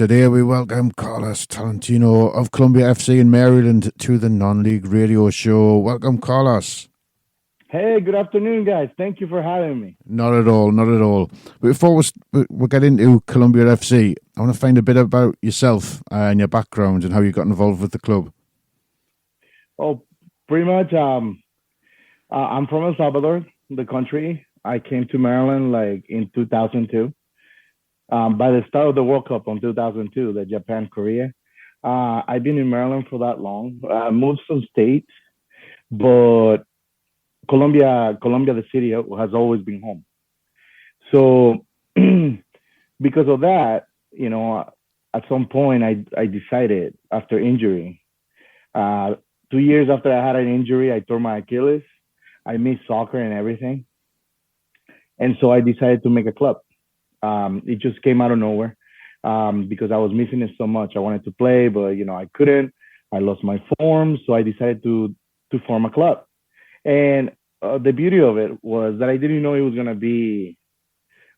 Today we welcome Carlos Tolentino of Columbia FC in Maryland to the non-league radio show. Welcome, Carlos. Hey, good afternoon, guys. Thank you for having me. Not at all, not at all. Before we get into Columbia FC, I want to find a bit about yourself and your background and how you got involved with the club. Oh, pretty much. I'm from El Salvador, the country. I came to Maryland like in 2002. By the start of the World Cup in 2002, the Japan Korea. I've been in Maryland for that long. I moved some states, but Columbia, the city, has always been home. So because of that, at some point I decided after injury, 2 years after I had an injury, I tore my Achilles. I missed soccer and everything, and so I decided to make a club. It just came out of nowhere because I was missing it so much. I wanted to play, but I couldn't. I lost my form, so I decided to form a club. And the beauty of it was that I didn't know it was gonna be.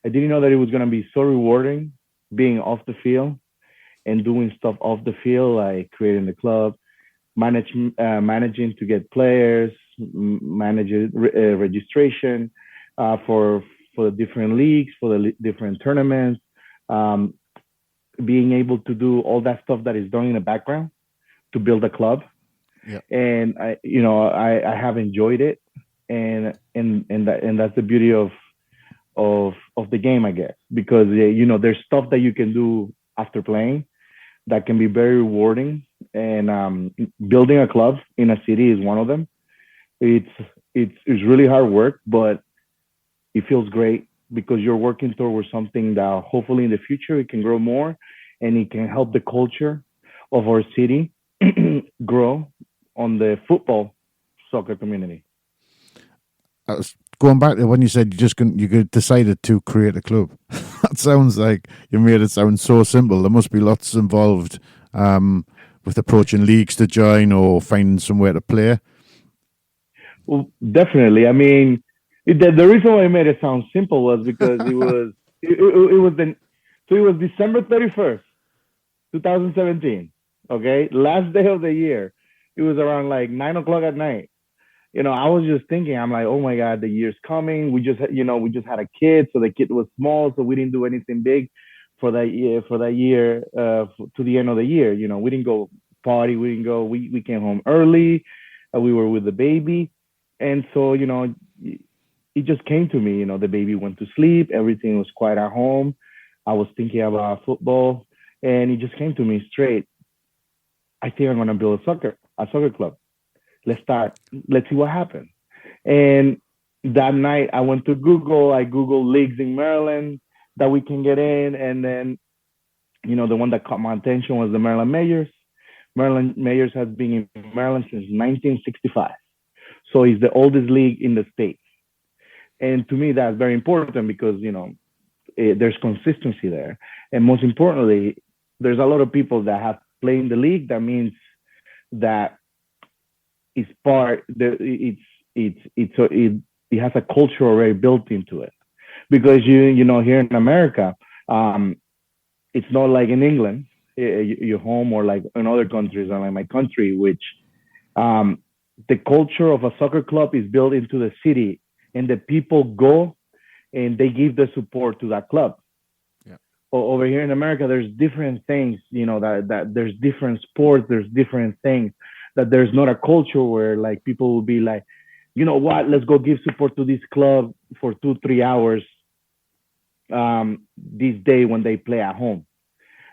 I didn't know that it was gonna be so rewarding being off the field and doing stuff off the field, like creating the club, managing to get players, managing registration for the different leagues, for the different tournaments, um, being able to do all that stuff that is done in the background to build a club. Yeah. And I have enjoyed it, and that's the beauty of the game, I guess, because there's stuff that you can do after playing that can be very rewarding, and building a club in a city is one of them. It's it's really hard work, but it feels great because you're working towards something that hopefully in the future it can grow more, and it can help the culture of our city grow on the football soccer community. I was going back to when you said you decided to create a club. That sounds like you made it sound so simple. There must be lots involved with approaching leagues to join or finding somewhere to play. Well, definitely. I mean, the reason why I made it sound simple was because it was it was December 31st, 2017. Okay, last day of the year. It was around like 9 o'clock at night. I was just thinking, I'm like, oh my God, the year's coming. We just had a kid, so the kid was small, so we didn't do anything big for that year, to the end of the year. We didn't go party, we didn't go, we came home early, we were with the baby. And so, it just came to me, the baby went to sleep, everything was quiet at home. I was thinking about football, and it just came to me straight. I think I'm gonna build a soccer club. Let's start. Let's see what happens. And that night I went to Google. I Googled leagues in Maryland that we can get in. And then, the one that caught my attention was the Maryland Mayors. Maryland Mayors has been in Maryland since 1965. So it's the oldest league in the state. And to me, that's very important because, there's consistency there. And most importantly, there's a lot of people that have played in the league. That means that it's part, it has a culture already built into it. Because here in America, it's not like in England, your home, or like in other countries, or like my country, which um, the culture of a soccer club is built into the city, and the people go and they give the support to that club. Yeah. Over here in America, there's different things, that there's different sports, there's different things, that there's not a culture where like people will be like, you know what, let's go give support to this club for 2 3 hours, this day when they play at home.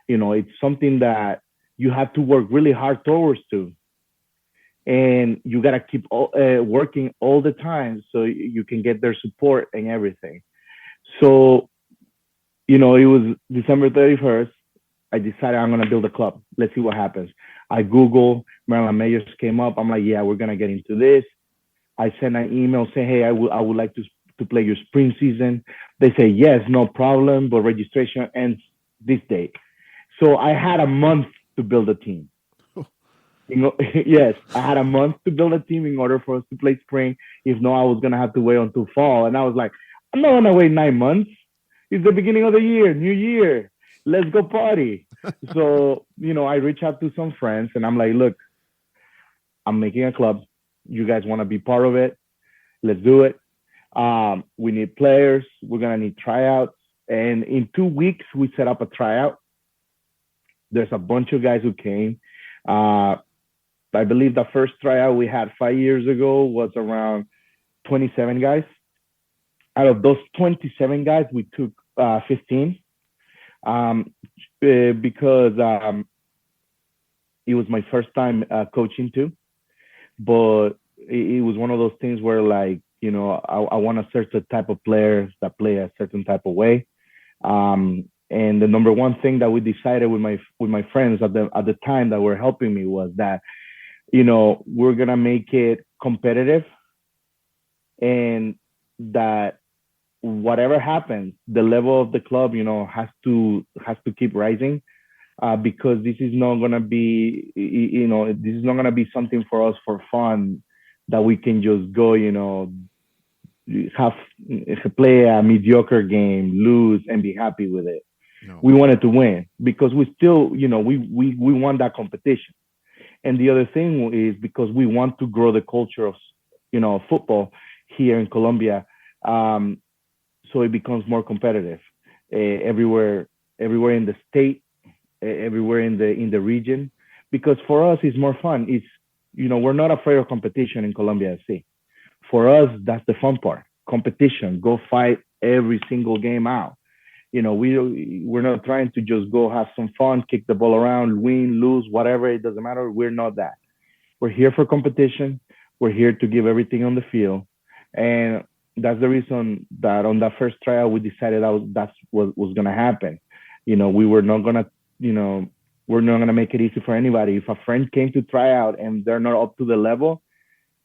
It's something that you have to work really hard towards to, and you got to keep working all the time so you can get their support and everything. So, it was December 31st. I decided I'm going to build a club. Let's see what happens. I Google Maryland Mayors came up. I'm like, yeah, we're going to get into this. I sent an email saying, hey, I would like to play your spring season. They say, yes, no problem, but registration ends this date. So I had a month to build a team. Yes, I had a month to build a team in order for us to play spring. If not, I was going to have to wait until fall. And I was like, I'm not going to wait 9 months. It's the beginning of the year, new year. Let's go party. So, I reach out to some friends and I'm like, look, I'm making a club. You guys want to be part of it? Let's do it. We need players. We're going to need tryouts. And in 2 weeks, we set up a tryout. There's a bunch of guys who came. Uh, I believe the first tryout we had 5 years ago was around 27 guys. Out of those 27 guys, we took 15 because it was my first time coaching too. But it was one of those things where, like, I want a certain type of players that play a certain type of way. And the number one thing that we decided with my friends at the time that were helping me was that we're gonna make it competitive, and that whatever happens, the level of the club, has to keep rising, because this is not gonna be, this is not gonna be something for us for fun that we can just go, have play a mediocre game, lose, and be happy with it. No. We wanted to win because we still, we won that competition. And the other thing is because we want to grow the culture of, football here in Colombia, so it becomes more competitive everywhere in the state, everywhere in the region. Because for us, it's more fun. It's we're not afraid of competition in Colombia FC. For us, that's the fun part. Competition, go fight every single game out. We're not trying to just go have some fun, kick the ball around, win, lose, whatever. It doesn't matter. We're not that. We're here for competition. We're here to give everything on the field, and that's the reason that on that first trial we decided that's what was gonna happen. We were not gonna, we're not gonna make it easy for anybody. If a friend came to try out and they're not up to the level,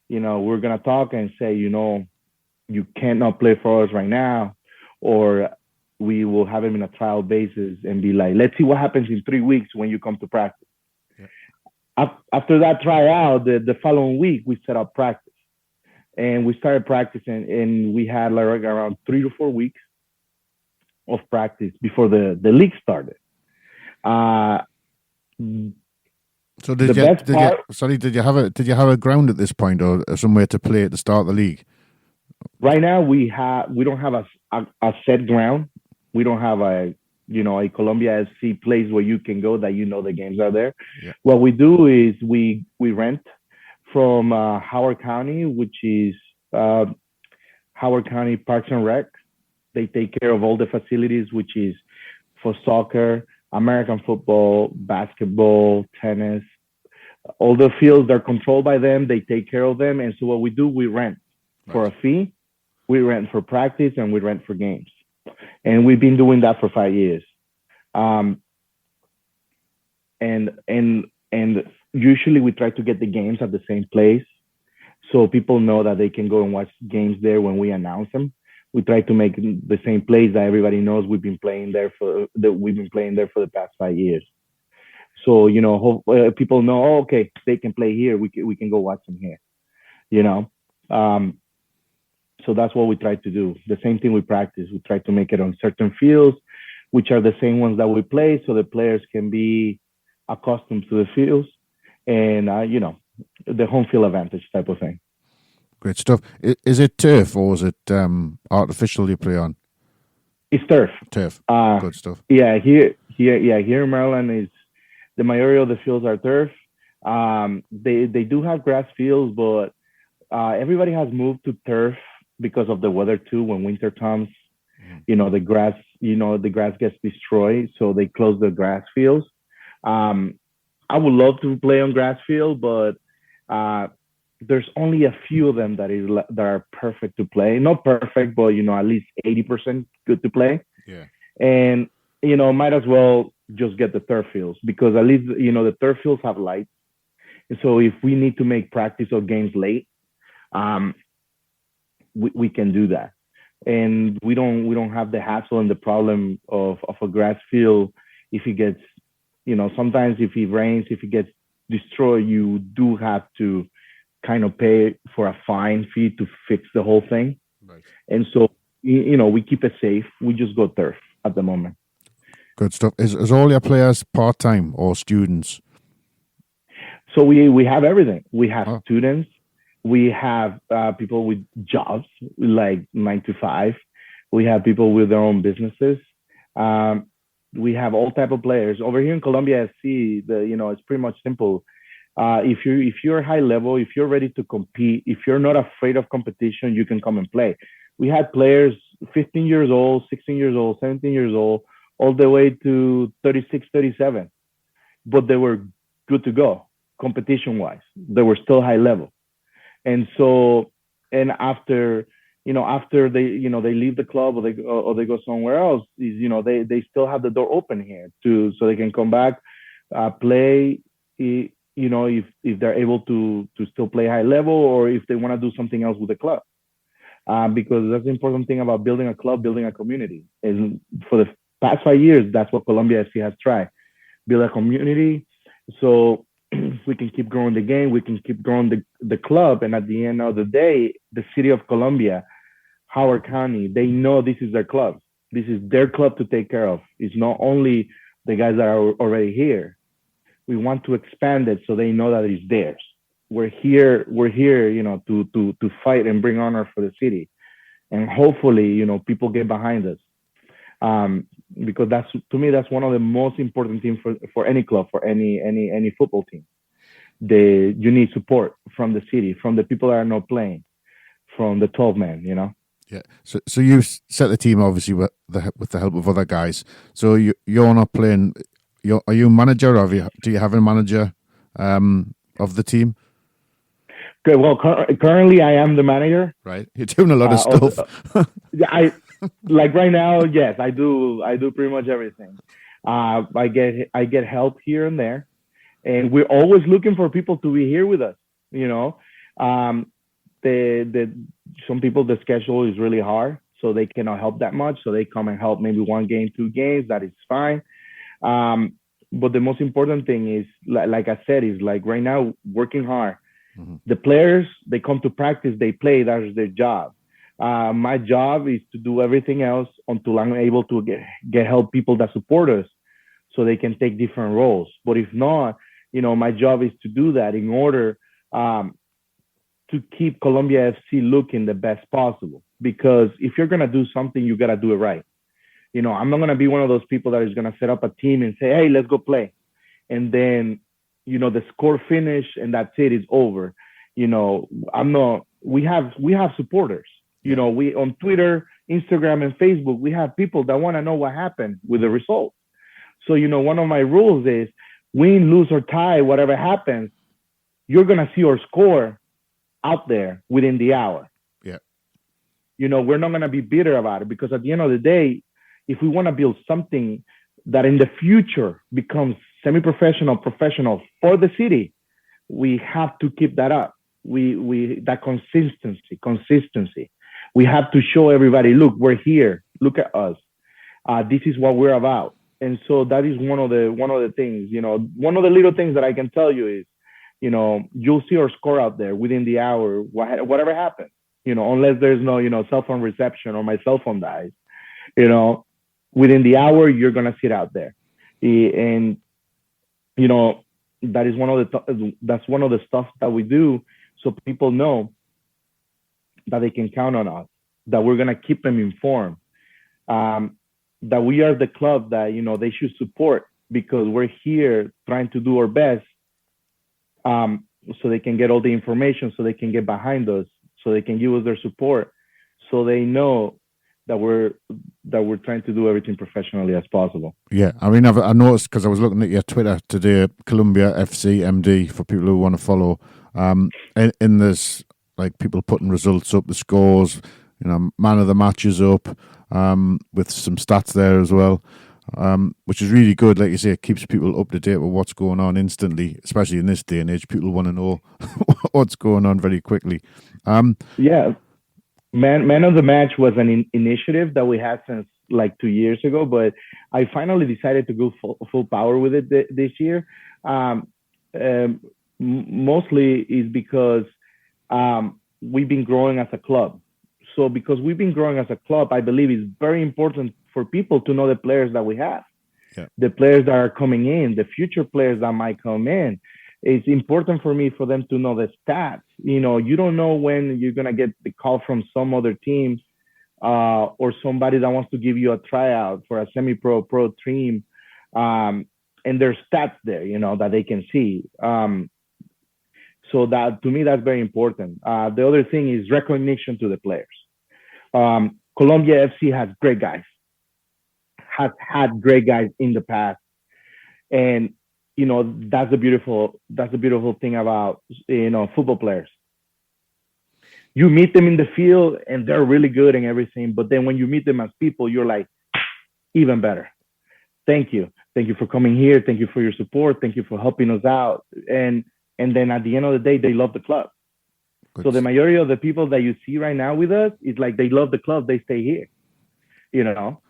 we're gonna talk and say, you cannot play for us right now, or we will have him in a trial basis and be like, let's see what happens in 3 weeks when you come to practice. After that tryout, the following week we set up practice and we started practicing, and we had like around 3 to 4 weeks of practice before the league started. Uh, So the best part did you have a ground at this point, or somewhere to play at the start of the league? right now we don't have a set ground. We don't have a Colombia FC place where you can go that the games are there. Yeah. What we do is we rent from Howard County, which is uh, Howard County Parks and Rec. They take care of all the facilities, which is for soccer, American football, basketball, tennis. All the fields are controlled by them. They take care of them. And so what we do, we rent for a fee. We rent for practice and we rent for games. And we've been doing that for 5 years. Um, and usually we try to get the games at the same place, so people know that they can go and watch games there when we announce them. We try to make the same place that everybody knows we've been playing there for the past 5 years. So people know, oh, okay, they can play here. We can go watch them here. You know, um, so that's what we try to do. The same thing we practice. We try to make it on certain fields, which are the same ones that we play, so the players can be accustomed to the fields and the home field advantage type of thing. Great stuff. Is it turf or is it artificial you play on? It's turf. Turf. Uh, Good stuff. yeah, here in Maryland is the majority of the fields are turf. They do have grass fields, but everybody has moved to turf because of the weather too. When winter comes, the grass gets destroyed, so they close the grass fields. Um, I would love to play on grass field, but uh, there's only a few of them that are perfect to play. Not perfect, but at least 80% good to play. Yeah. And might as well just get the turf fields, because at least the turf fields have lights. And so if we need to make practice or games late, um, we can do that, and we don't have the hassle and the problem of a grass field. If it gets, sometimes if it rains, if it gets destroyed, you do have to kind of pay for a fine fee to fix the whole thing. Right. And so we keep it safe. We just go turf at the moment. Good stuff. Is all your players part time or students? So we have everything. We have Oh, students. We have people with jobs like 9 to 5. We have people with their own businesses. Um, we have all type of players over here in Colombia FC. It's pretty much simple. If you're high level, if you're ready to compete, if you're not afraid of competition, you can come and play. We had players 15 years old, 16 years old, 17 years old, all the way to 36, 37, but they were good to go competition wise. They were still high level. And so, and after they leave the club, or they go somewhere else, they still have the door open here to so they can come back, play. If they're able to still play high level, or if they want to do something else with the club. Because that's the important thing about building a club, building a community. And for the past 5 years, that's what Colombia FC has tried: build a community, so we can keep growing the game, we can keep growing the club, and at the end of the day, the city of Colombia, Howard County, they know this is their club. This is their club to take care of. It's not only the guys that are already here. We want to expand it so they know that it's theirs. We're here, to fight and bring honor for the city, and hopefully, people get behind us. Um, because that's to me that's one of the most important things for any club, for any football team. You need support from the city, from the people that are not playing, from the 12 men. yeah. So you set the team obviously with the help of other guys. So you're not playing. Are you a manager, or do you have a manager of the team? Okay, well, currently I am the manager. Right, you're doing a lot of Of stuff. the, yeah, I like right now. Yes, I do. I do pretty much everything. I get help here and there, and we're always looking for people to be here with us. You know, um, the some people the schedule is really hard, so they cannot help that much. So they come and help maybe one game, 2 games. That is fine. Um, but the most important thing is, like I said, is like right now working hard. Mm-hmm. The players, they come to practice, they play. That's their job. My job is to do everything else until I'm able to get help people that support us, so they can take different roles. But if not, my job is to do that in order um, to keep Colombia FC looking the best possible. Because if you're gonna do something, you gotta do it right. I'm not gonna be one of those people that is gonna set up a team and say, "Hey, let's go play," and then the score finish and that's it, it's over. I'm not. We have supporters. Yeah, We on Twitter, Instagram, and Facebook, we have people that want to know what happened with the results. So one of my rules is win, lose, or tie, whatever happens, you're gonna see our score out there within the hour. yeah, We're not gonna be bitter about it, because at the end of the day, if we want to build something that in the future becomes semi-professional, professional for the city, we have to keep that up. We that consistency. We have to show everybody, look, we're here. Look at us. This is what we're about. And so that is one of the things. One of the little things that I can tell you is, you'll see our score out there within the hour, whatever happens. Unless there's no, cell phone reception or my cell phone dies. You know, Within the hour, you're gonna see it out there. And you know that is that's one of the stuff that we do, so people know that they can count on us, that we're gonna keep them informed, um, that we are the club that they should support, because we're here trying to do our best, um, so they can get all the information, so they can get behind us, so they can give us their support, so they know that we're trying to do everything professionally as possible. yeah. I mean, I noticed because I was looking at your Twitter today, Columbia FC MD, for people who want to follow. In this, like, people putting results up, the scores, man of the matches up, with some stats there as well, which is really good. Like you say, it keeps people up to date with what's going on instantly, especially in this day and age. People want to know what's going on very quickly. Yeah, man of the match was an initiative that we had since like 2 years ago, but I finally decided to go full power with it this year. Um, Mostly is because we've been growing as a club. So because we've been growing as a club, I believe it's very important for people to know the players that we have. Yeah. the players that are coming in, the future players that might come in. It's important for me for them to know the stats. You don't know when you're gonna get the call from some other team, or somebody that wants to give you a tryout for a semi-pro pro team, and there's stats there, that they can see. So that to me that's very important. The other thing is recognition to the players. Colombia FC has great guys, has had great guys in the past, and that's the beautiful thing about football players. You meet them in the field and they're really good and everything, but then when you meet them as people, you're like even better. Thank you for coming here. Thank you for your support. Thank you for helping us out. And then at the end of the day, they love the club. So the Good. majority of the people that you see right now with us is like they love the club. They stay here, you know.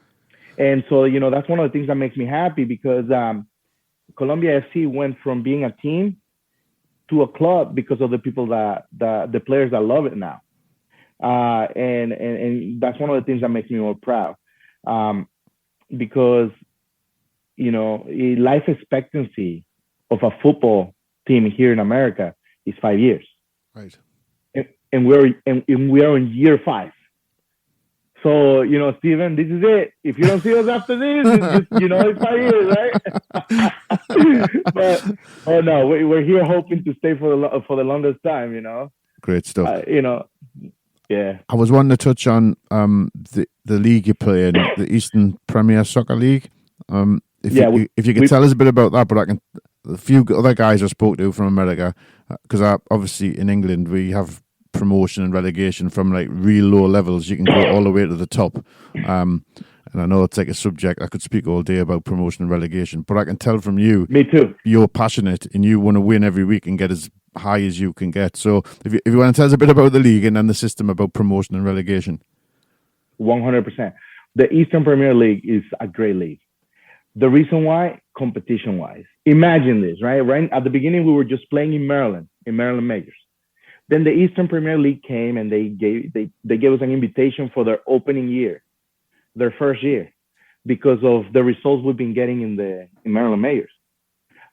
And so that's one of the things that makes me happy because Colombia FC went from being a team to a club because of the people that the players that love it now. And that's one of the things that makes me more proud, because life expectancy of a football team here in America is 5 years, Right. and we are in year 5. So Steven, this is it. If you don't see us after this, it's just it's 5 years, right? But oh no, we're here hoping to stay for the longest time. Great stuff. Yeah. I was wanting to touch on the league you play in, the Eastern Premier Soccer League. If you could tell us a bit about that, but a few other guys I spoke to from America, because obviously in England we have promotion and relegation from like real low levels. You can go all the way to the top. And I know it's like a subject I could speak all day about promotion and relegation, but I can tell from you, Me too. you're passionate and you want to win every week and get as high as you can get. So if you want to tell us a bit about the league and then the system about promotion and relegation. 100%. The Eastern Premier League is a great league. The reason why, competition wise. Imagine this, right? Right at the beginning, we were just playing in Maryland Majors. Then the Eastern Premier League came and they gave us an invitation for their opening year, their first year, because of the results we've been getting in Maryland Majors.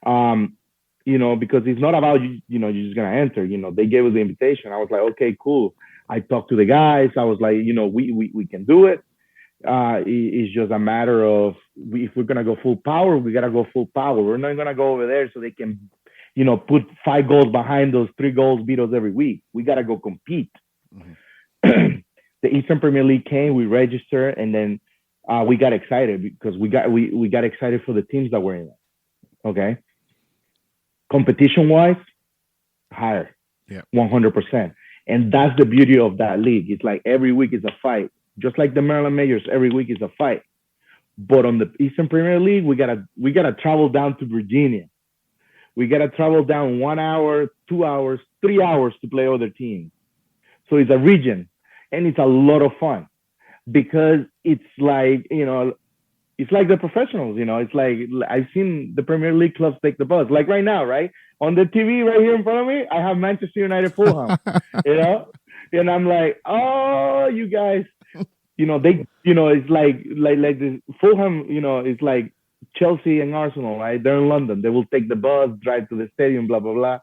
Because it's not about you're just gonna enter. They gave us the invitation. I was like, okay, cool. I talked to the guys. I was like, we can do it. It's just a matter of if we're gonna go full power, we gotta go full power. We're not gonna go over there so they can, put 5 goals behind those 3 goals, beat us every week. We gotta go compete. Mm-hmm. The Eastern Premier League came, we registered, and then we got excited because we got excited for the teams that were in it. Okay, competition wise, higher, 100%, and that's the beauty of that league. It's like every week is a fight. Just like the Maryland Majors, every week is a fight. But on the Eastern Premier League, we gotta travel down to Virginia. We gotta travel down 1 hour, 2 hours, 3 hours to play other teams. So it's a region, and it's a lot of fun because it's like it's like the professionals. It's like I've seen the Premier League clubs take the bus. Like right now, right on the TV right here in front of me, I have Manchester United Fulham. And I'm like, oh, you guys. It's like the Fulham, it's like Chelsea and Arsenal, right? They're in London. They will take the bus, drive to the stadium, blah, blah, blah.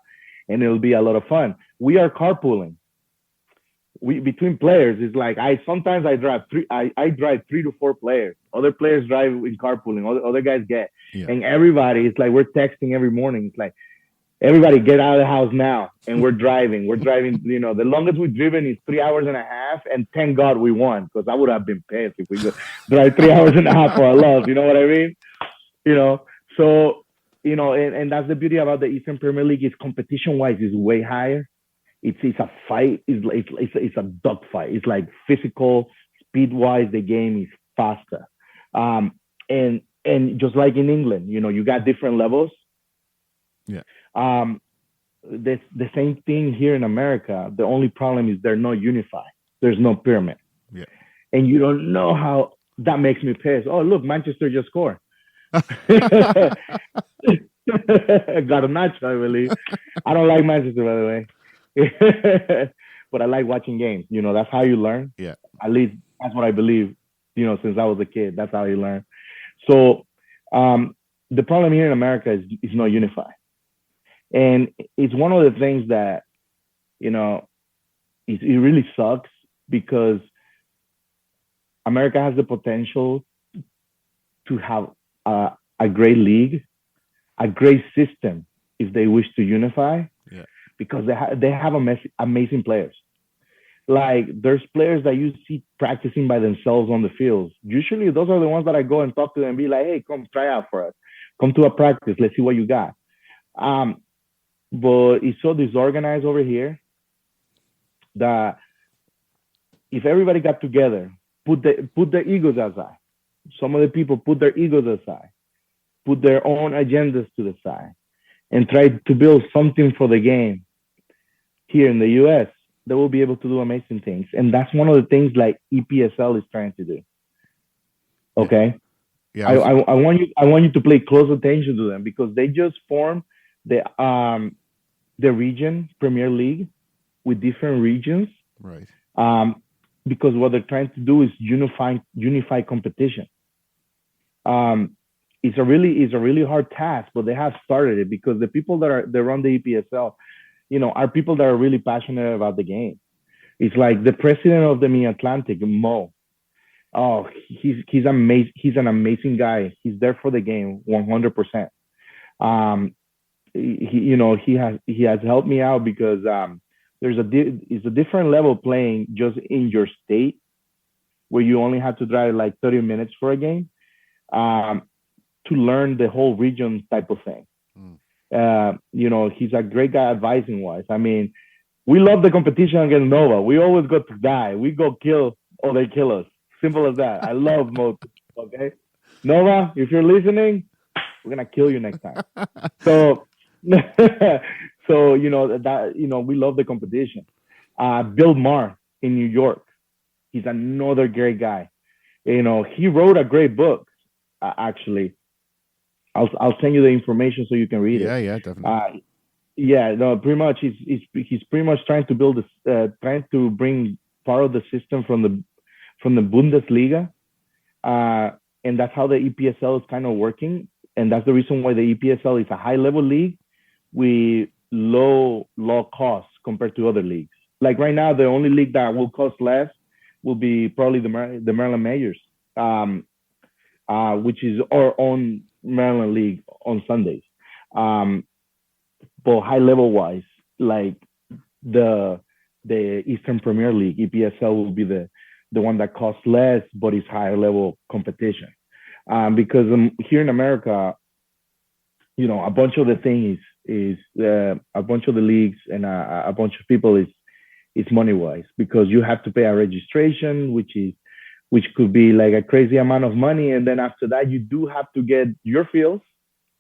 And it'll be a lot of fun. We are carpooling. Between players, it's like sometimes I drive 3 to 4 players. Other players drive in carpooling. Other guys get. Yeah. And everybody, it's like we're texting every morning. It's like, everybody get out of the house now. And we're driving. The longest we've driven is 3 hours and a half. And thank God we won, because I would have been pissed if we could drive 3 hours and a half for a loss. You know what I mean? So, and that's the beauty about the Eastern Premier League is competition-wise is way higher. It's a fight. It's a dog fight. It's like physical, speed-wise, the game is faster. And just like in England, you got different levels. Yeah. The same thing here in America. The only problem is they're not unified. There's no pyramid. Yeah. And you don't know how that makes me pissed. Oh, look, Manchester just scored. Got a match, I believe. I don't like Manchester, by the way. But I like watching games. That's how you learn. Yeah. At least that's what I believe, since I was a kid. That's how you learn. So Um, the problem here in America is not unified, and it's one of the things that you know it really sucks because America has the potential to have a great league, a great system if they wish to unify Yeah. because they have amazing players. Like there's players that you see practicing by themselves on the fields. Usually those are the ones that I go and talk to them and be like, hey, come try out for us. Come to a practice. Let's see what you got. Um, but it's so disorganized over here that if everybody got together, put the egos aside. Some of the people put their egos aside, put their own agendas to the side, and try to build something for the game here in the US, they will be able to do amazing things. And that's one of the things like EPSL is trying to do. Yeah. Okay. Yeah. I want you to pay close attention to them because they just formed the region Premier League with different regions. Right. Um, because what they're trying to do is unify competition. Um, it's a really hard task, but they have started it because the people that run the EPSL, are people that are really passionate about the game. It's like the president of the Mid Atlantic, Mo. Oh, he's amazing. He's an amazing guy. He's there for the game, 100%. Um, he has helped me out because it's a different level playing just in your state where you only have to drive like 30 minutes for a game um, to learn the whole region type of thing. Mm. He's a great guy advising wise. I mean, we love the competition against Nova. We always go to die. We go kill or they kill us. Simple as that. I love Mo. Okay, Nova, if you're listening, we're gonna kill you next time. So, so we love the competition. Bill Maher in New York, he's another great guy. He wrote a great book. Actually, I'll send you the information so you can read Yeah. it. Yeah. Definitely. Uh, yeah, no, pretty much he's pretty much trying to build this, trying to bring part of the system from the Bundesliga, uh, and that's how the EPSL is kind of working, and that's the reason why the EPSL is a high level league with low costs compared to other leagues. Like right now, the only league that will cost less will be probably the Maryland Mayors, which is our own Maryland league on Sundays. Um, but high level wise, like the the Eastern Premier League, EPSL will be the one that costs less but is higher level competition. Because here in America, a bunch of the things is a bunch of the leagues and a bunch of people is money wise because you have to pay a registration, which could be like a crazy amount of money, and then after that you do have to get your fields,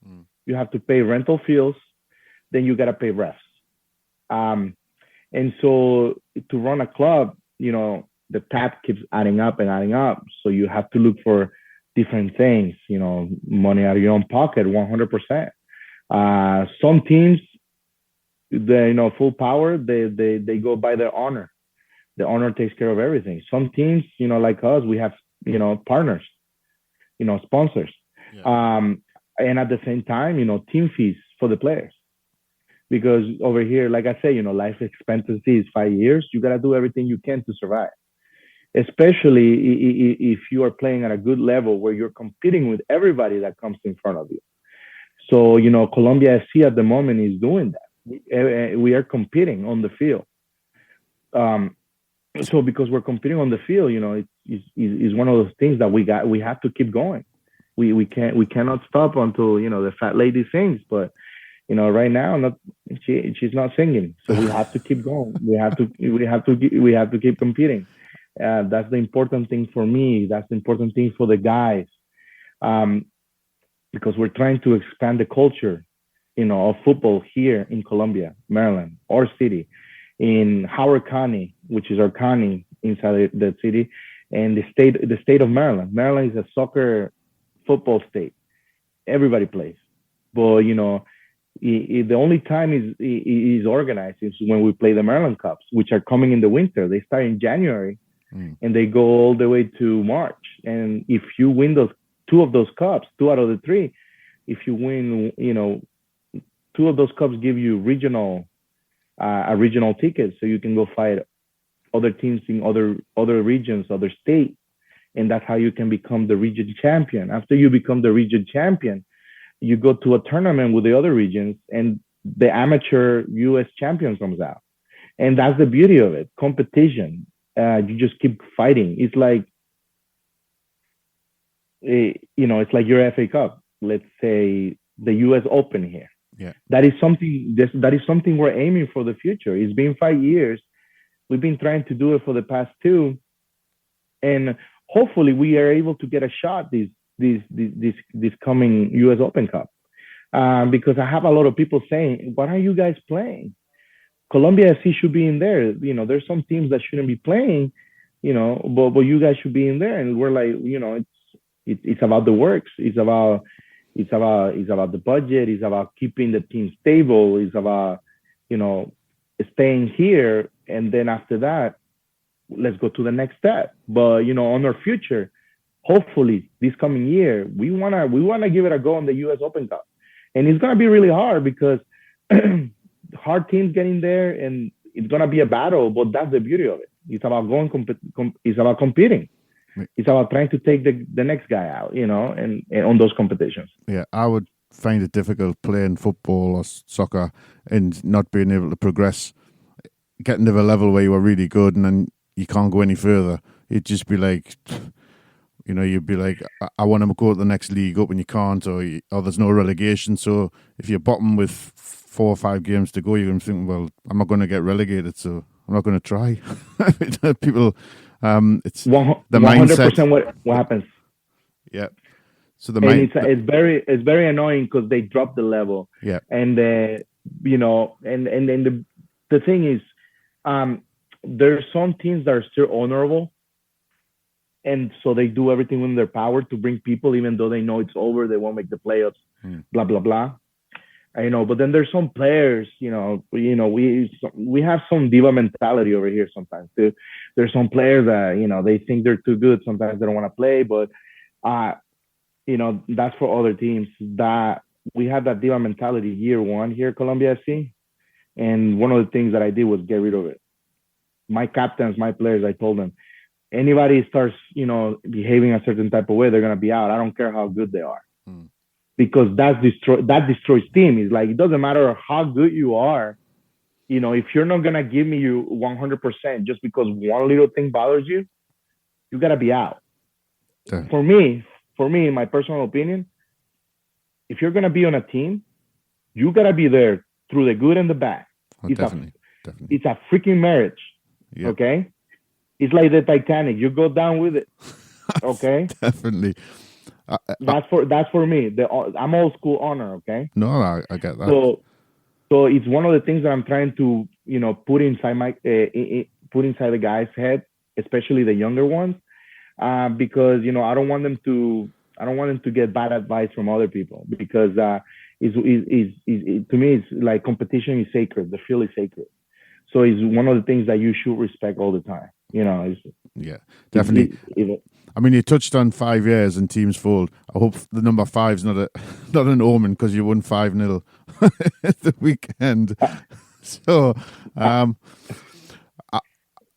Mm. you have to pay rental fields, then you gotta pay refs. Um, and so to run a club, the tab keeps adding up and adding up. So you have to look for different things, money out of your own pocket, 100%. Some teams, full power, they go by their honor. The honor takes care of everything. Some teams, like us, we have, partners, sponsors. Yeah. And at the same time, team fees for the players. Because over here, like I say, life expectancy is 5 years. You got to do everything you can to survive, especially if you are playing at a good level where you're competing with everybody that comes in front of you. So, Colombia FC at the moment is doing that. We are competing on the field. Um, so because we're competing on the field, it's one of those things that we have to keep going. We cannot stop until the fat lady sings. But right now, not she's not singing, so we have to keep going. We have to keep competing. That's the important thing for me. That's the important thing for the guys, um, because we're trying to expand the culture, of football here in Colombia, Maryland, our city, in Howard County, which is our county inside the city, and the state of Maryland. Maryland is a soccer football state. Everybody plays, but the only time is organized is when we play the Maryland Cups, which are coming in the winter. They start in January Mm. and they go all the way to March. And if you win those two of those cups, two out of the three. If you win, two of those cups give you a regional ticket, so you can go fight other teams in other regions, other states, and that's how you can become the region champion. After you become the region champion, you go to a tournament with the other regions, and the amateur U.S. champion comes out, and that's the beauty of it. Competition. You just keep fighting. It's like it's like your FA Cup. Let's say the U.S. Open here. Yeah. That is something. That is something we're aiming for the future. It's been 5 years. We've been trying to do it for the past two, and hopefully we are able to get a shot this coming U.S. Open Cup. Because I have a lot of people saying, "Why aren't you guys playing? Colombia FC should be in there. There's some teams that shouldn't be playing, but you guys should be in there." And we're like, it's about the works. It's about the budget. It's about keeping the team stable. It's about staying here, and then after that, let's go to the next step. But on our future, hopefully this coming year, we wanna give it a go on the U.S. Open Cup, and it's gonna be really hard because hard teams getting there, and it's gonna be a battle. But that's the beauty of it. It's about it's about competing. It's about trying to take the next guy out, and on those competitions. Yeah, I would find it difficult playing football or soccer and not being able to progress, getting to the level where you were really good and then you can't go any further. It'd just be like, you'd be like, I want to go to the next league up and you can't, or there's no relegation. So if you're bottom with 4 or 5 games to go, you're going to think, well, I'm not going to get relegated, so I'm not going to try. People, it's the mindset. 100% what happens. Yeah. So it's very annoying because they drop the level. Yeah. And and the thing is, there's some teams that are still honorable, and so they do everything in their power to bring people, even though they know it's over, they won't make the playoffs, blah blah blah. But then there's some players, we have some diva mentality over here sometimes too. There's some players that they think they're too good. Sometimes they don't want to play, but that's for other teams. That we had that diva mentality year one here at Colombia FC, and one of the things that I did was get rid of it. My captains, my players, I told them, anybody starts, behaving a certain type of way, they're gonna be out. I don't care how good they are, because that destroys team. It's like, it doesn't matter how good you are, if you're not gonna give me you 100% just because one little thing bothers you, you gotta be out. Yeah. For me, in my personal opinion, if you're gonna be on a team, you gotta be there through the good and the bad. Definitely. It's a freaking marriage. Yep. Okay, it's like the Titanic. You go down with it. Okay, definitely. That's for me. I'm old school honor. Okay. No, I get that. So it's one of the things that I'm trying to put inside the guys' head, especially the younger ones, because I don't want them to get bad advice from other people, because to me it's like competition is sacred. The field is sacred. So it's one of the things that you should respect all the time. Yeah, definitely. I mean, you touched on 5 years and teams fold. I hope the number 5's not an omen, because you won 5-0 the weekend. So,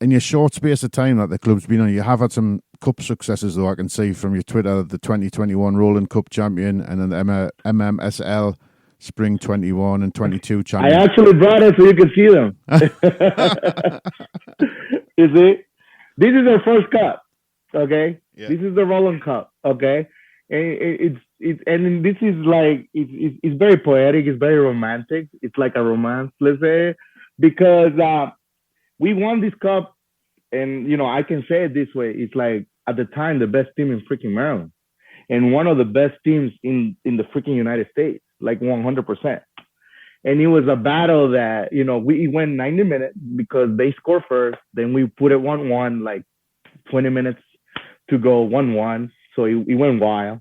in your short space of time that the club's been on, you have had some cup successes, though. I can see from your Twitter, the 2021 Rowland Cup champion, and then the MMSL Spring 21 and 22 champion. I actually brought it so you could see them. You see? This is our first cup, okay? Yeah. This is the Rowland Cup, okay? And this is like, it's very poetic, it's very romantic. It's like a romance, let's say, because we won this cup, and I can say it this way: it's like, at the time, the best team in freaking Maryland, and one of the best teams in the freaking United States, like 100%. And it was a battle that, we went 90 minutes because they scored first. Then we put it 1-1, like 20 minutes to go 1-1. So it went wild,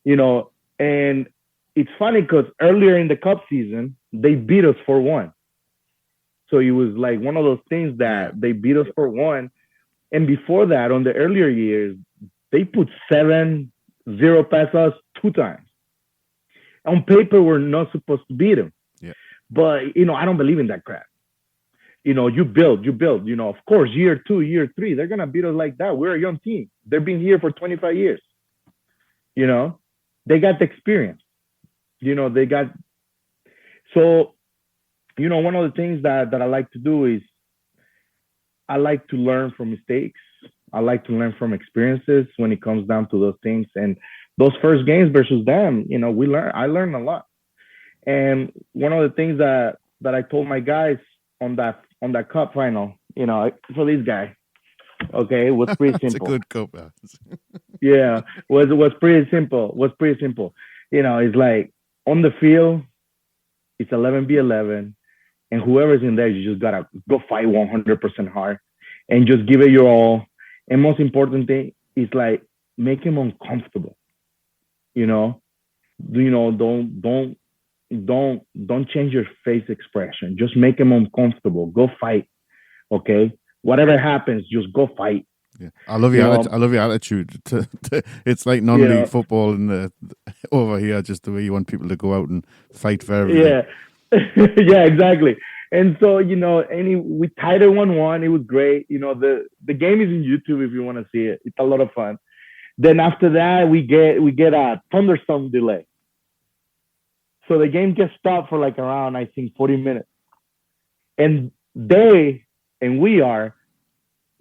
and it's funny because earlier in the cup season, they beat us 4-1. So it was like one of those things that they beat us 4-1. And before that, on the earlier years, they put 7-0 zero pesos 2 times. On paper, we're not supposed to beat them. Yeah. But, I don't believe in that crap. You build. Of course, year 2, year 3, they're going to beat us like that. We're a young team. They've been here for 25 years. You know, they got the experience. They got. So, one of the things that I like to do is I like to learn from mistakes. I like to learn from experiences when it comes down to those things. And those first games versus them, I learned a lot. And one of the things that I told my guys on that cup final, for this guy, okay, was pretty It's a simple. good cup. Yeah, was pretty simple. Was pretty simple. It's like on the field, it's 11v11, and whoever's in there, you just gotta go fight 100% hard, and just give it your all. And most important thing is like make him uncomfortable. You know, don't change your face expression. Just make him uncomfortable. Go fight. Okay, whatever happens, just go fight. Yeah, I love You your know, I love your attitude. It's like non-league yeah, football in over here, just the way you want people to go out and fight for everything. yeah, yeah, exactly. And so we tied it 1-1. It was great. The game is in YouTube if you want to see it. It's a lot of fun. Then after that, we get a thunderstorm delay. So the game gets stopped for like around, I think, 40 minutes. And they and we're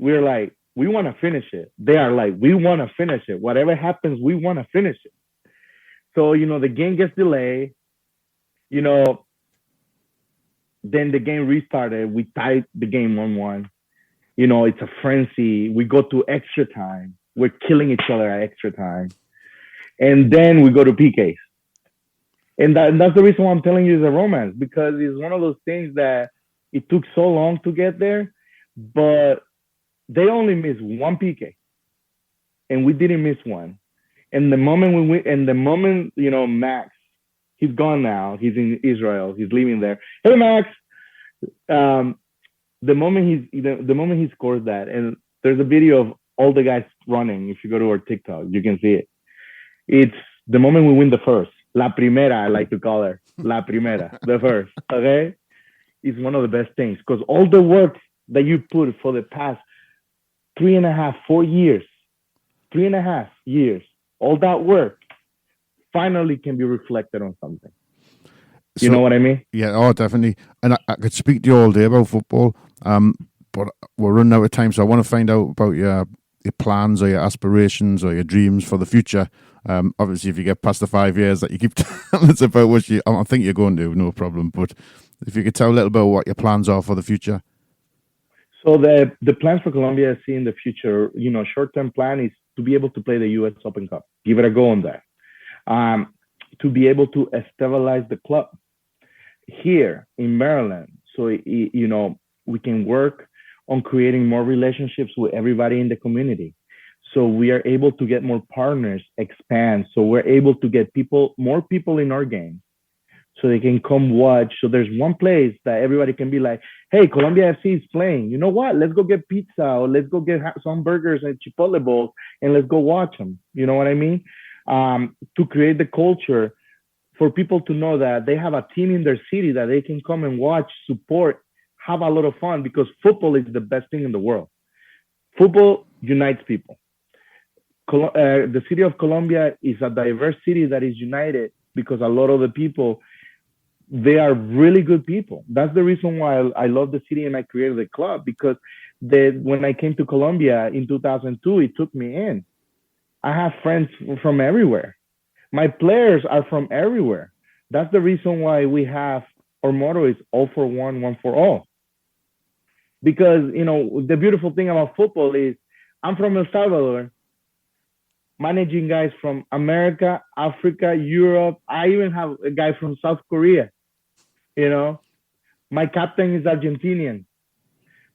like, we want to finish it. They are like, we want to finish it. Whatever happens, we want to finish it. So, the game gets delayed. You know, then the game restarted. We tied the game 1-1. It's a frenzy. We go to extra time. We're killing each other at extra time. And then we go to PKs. And that's the reason why I'm telling you it's a romance, because it's one of those things that it took so long to get there, but they only missed one PK, and we didn't miss one. And the moment Max, he's gone now. He's in Israel. He's leaving there. Hey Max, um, the moment he scores that, and there's a video of all the guys running. If you go to our TikTok, you can see it. It's the moment we win the first. La primera, I like to call her. La primera, the first. Okay? It's one of the best things because all the work that you put for the past 3.5, 4 years, 3.5 years, all that work finally can be reflected on something. You know So what I mean? yeah, oh definitely. And I could speak to you all day about football, but we're running out of time. So I want to find out about your plans or your aspirations or your dreams for the future. Obviously, if you get past the 5 years that you keep telling us about, which I think you're going to, no problem. But if you could tell a little bit what your plans are for the future. So the plans for Colombia I see in the future, short-term plan is to be able to play the U.S. Open Cup. Give it a go on that. To be able to stabilize the club here in Maryland. So, we can work on creating more relationships with everybody in the community. So we are able to get more partners, expand. So we're able to get more people in our game so they can come watch. So there's one place that everybody can be like, hey, Colombia FC is playing. You know what? Let's go get pizza or let's go get some burgers and Chipotle bowls and let's go watch them. You know what I mean? To create the culture for people to know that they have a team in their city that they can come and watch, support, have a lot of fun, because football is the best thing in the world. Football unites people. The city of Colombia is a diverse city that is united because a lot of the people, they are really good people. That's the reason why I love the city and I created the club, because when I came to Colombia in 2002, it took me in. I have friends from everywhere. My players are from everywhere. That's the reason why we have our motto is all for one for all. Because, the beautiful thing about football is I'm from El Salvador, managing guys from America, Africa, Europe. I even have a guy from South Korea. My captain is Argentinian.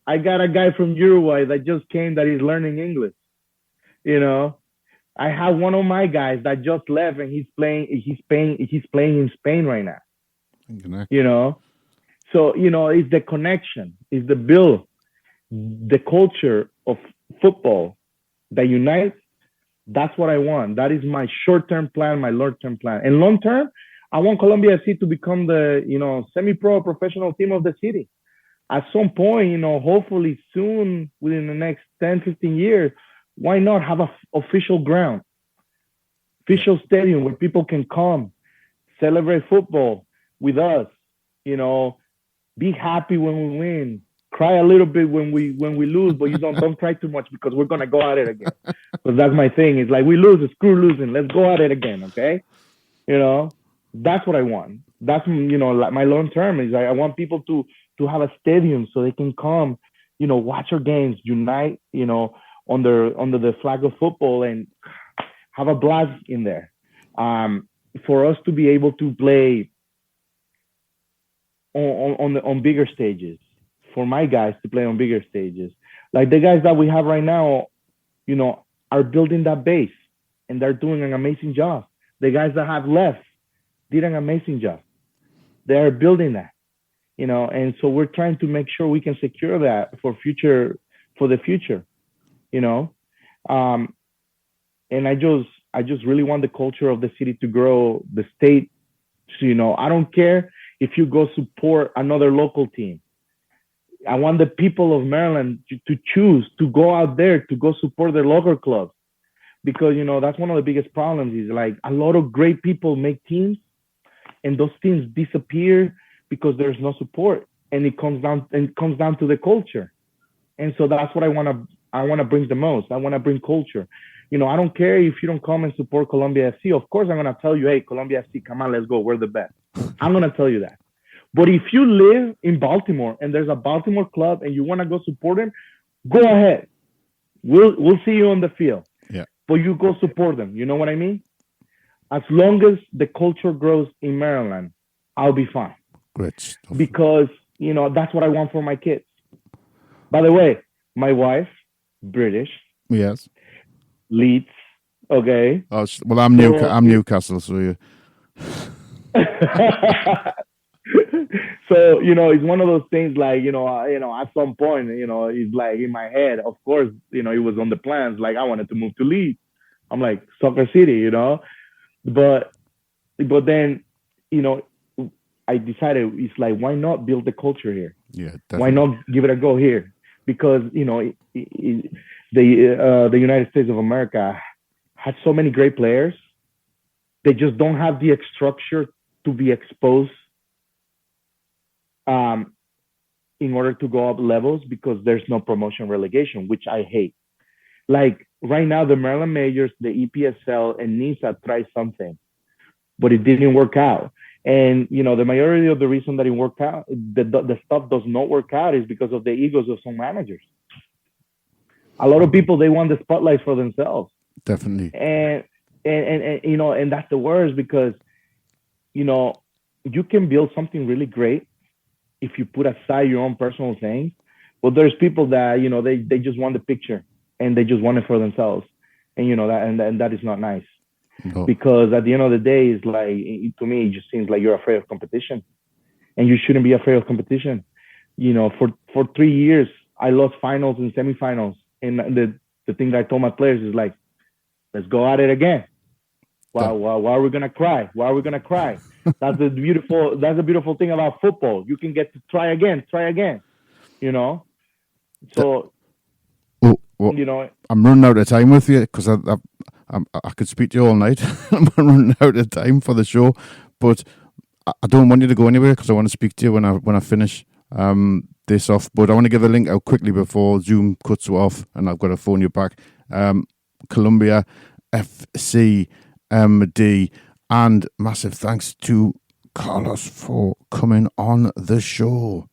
I got a guy from Uruguay that just came that is learning English. I have one of my guys that just left and he's playing in Spain right now. So, it's the connection, it's the build, the culture of football that unites That's what I want. That is my short-term plan, my long-term plan. And long-term, I want Colombia FC to become the, semi-pro professional team of the city. At some point, hopefully soon, within the next 10, 15 years, why not have a official ground, official stadium where people can come, celebrate football with us, you know, be happy when we win, cry a little bit when we lose, but you don't cry too much because we're gonna go at it again. Because that's my thing. It's like we lose, screw losing. Let's go at it again, okay? You know, that's what I want. That's like my long term is I want people to have a stadium so they can come, watch our games, unite, under the flag of football and have a blast in there. For us to be able to play on bigger stages, for my guys to play on bigger stages, like the guys that we have right now, are building that base and they're doing an amazing job. The guys that have left did an amazing job. They are building that, and so we're trying to make sure we can secure that for the future, you know. And I just really want the culture of the city to grow, the state. So, I don't care if you go support another local team. I want the people of Maryland to choose to go out there to go support their local clubs, because that's one of the biggest problems is like a lot of great people make teams and those teams disappear because there's no support, and it comes down to the culture. And so that's what I want to bring the most. I want to bring culture. I don't care if you don't come and support Columbia FC. Of course, I'm going to tell you, hey, Columbia FC, come on, let's go. We're the best. I'm going to tell you that. But if you live in Baltimore and there's a Baltimore club and you want to go support them, go ahead. We'll see you on the field. Yeah. But you go support them. You know what I mean? As long as the culture grows in Maryland, I'll be fine. Great stuff. Because, that's what I want for my kids. By the way, my wife, British. Yes. Leeds. Okay. Oh, well, I'm Newcastle, so you. So, it's one of those things like, at some point, it's like in my head, of course, it was on the plans. Like I wanted to move to Leeds. I'm like, Soccer City, but then, I decided it's like, why not build the culture here? Yeah. Definitely. Why not give it a go here? Because, the United States of America had so many great players. They just don't have the structure to be exposed in order to go up levels, because there's no promotion relegation, which I hate. Like right now, the Maryland Majors, the EPSL, and NISA tried something, but it didn't work out. And, the majority of the reason that it worked out, the stuff does not work out, is because of the egos of some managers. A lot of people, they want the spotlight for themselves. Definitely. And that's the worst, because, you can build something really great if you put aside your own personal things. But there's people that, they just want the picture and they just want it for themselves. And, that is not nice. No. Because at the end of the day, it's like, to me, it just seems like you're afraid of competition, and you shouldn't be afraid of competition. For 3 years, I lost finals and semifinals. And the thing that I told my players is like, let's go at it again. Why are we gonna cry? Why are we gonna cry? That's the beautiful thing about football. You can get to try again. So, well, I'm running out of time with you, because I could speak to you all night. I'm running out of time for the show, but I don't want you to go anywhere, because I want to speak to you when I finish this off. But I want to give a link out quickly before Zoom cuts you off, and I've got to phone you back. Columbia FC MD, and massive thanks to Carlos for coming on the show.